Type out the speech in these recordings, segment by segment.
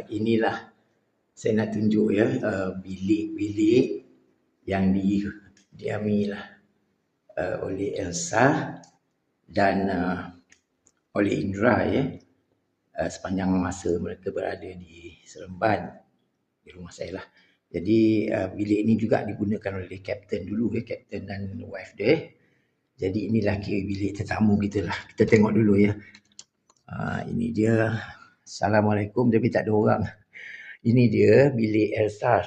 Inilah saya nak tunjuk ya, bilik-bilik yang didiami oleh Elsa dan oleh Indra ya, sepanjang masa mereka berada di Seremban, di rumah saya lah. Jadi bilik ini juga digunakan oleh Kapten dulu ya, Kapten dan wife dia. Jadi inilah kira bilik tetamu kita lah. Kita tengok dulu ya. Ini dia. Assalamualaikum, tapi tak ada orang. Ini dia bilik Elsa.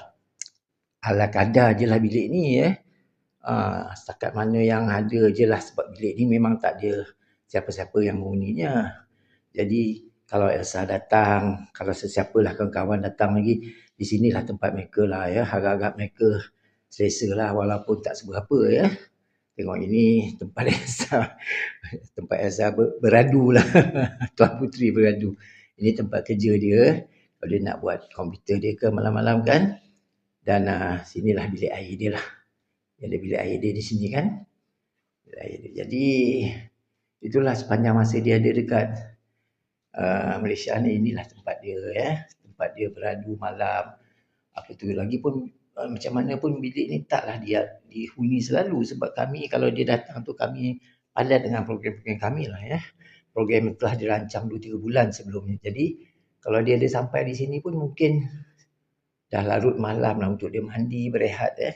Ala kadar je lah bilik ni ya. Setakat mana yang ada je lah, sebab bilik ni memang tak ada siapa-siapa yang menghuninya. Jadi kalau Elsa datang, kalau sesiapa lah kawan-kawan datang lagi, di sinilah tempat mereka lah ya. Harap-harap mereka selesa lah walaupun tak seberapa ya. Tengok ini tempat Elsa. Tempat Elsa beradu lah. Tuan Puteri beradu. Ini tempat kerja dia. Kalau dia nak buat komputer dia ke malam-malam kan. Dan sinilah bilik air dia lah. Ada bilik air dia di sini kan. Bilik air dia. Jadi itulah sepanjang masa dia ada dekat Malaysia ni, inilah tempat dia ya. Tempat dia beradu malam. Apa tu lagi pun, macam mana pun bilik ni taklah dia dihuni selalu, sebab kami kalau dia datang tu kami padat dengan program-program kami lah ya. Program telah dirancang 2-3 bulan sebelumnya. Jadi kalau dia ada sampai di sini pun mungkin dah larut malam lah untuk dia mandi, berehat ya.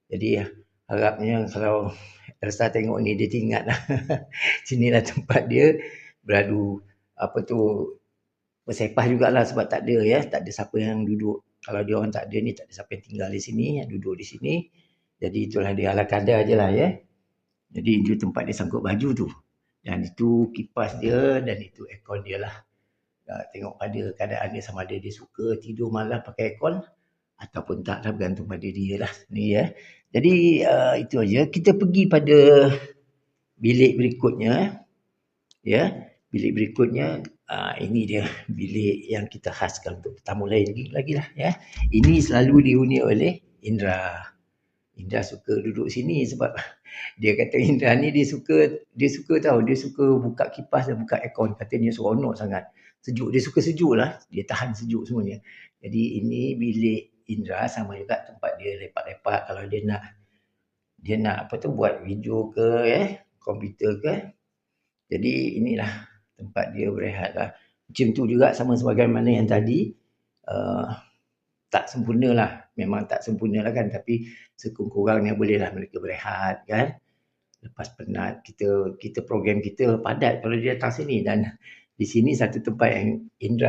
Jadi harapnya kalau Elsa tengok ni dia ingat lah. Sinilah tempat dia beradu bersepah jugalah, sebab tak ada ya, tak ada siapa yang duduk. Kalau dia orang tak ada ni, tak ada siapa yang tinggal di sini, yang duduk di sini. Jadi itulah dia, ala kadar je lah ya. Jadi itu tempat dia sangkut baju tu. Dan itu kipas dia, dan itu aircon dia lah. Tengok pada keadaan dia, sama ada dia suka tidur malam pakai aircon ataupun tak lah, bergantung pada dia lah. Ni ya. Jadi itu aja. Kita pergi pada bilik berikutnya. Ya, bilik berikutnya. Ini dia bilik yang kita khaskan untuk tetamu lain lagi lah ya. Ini selalu dihuni oleh Indra. Indra suka duduk sini sebab dia kata Indra ni dia suka buka kipas dan buka aircon. Katanya seronok sangat. Sejuk, dia suka sejuk lah. Dia tahan sejuk semuanya. Jadi ini bilik Indra, sama juga tempat dia lepak-lepak kalau dia nak buat video ke ya, komputer ke. Jadi inilah tempat dia berehat lah. Macam tu juga sama sebagaimana yang tadi. Tak sempurna lah. Memang tak sempurna lah kan. Tapi sekurang-kurangnya bolehlah mereka berehat kan. Lepas penat, kita program kita padat kalau dia datang sini. Dan di sini satu tempat yang Indra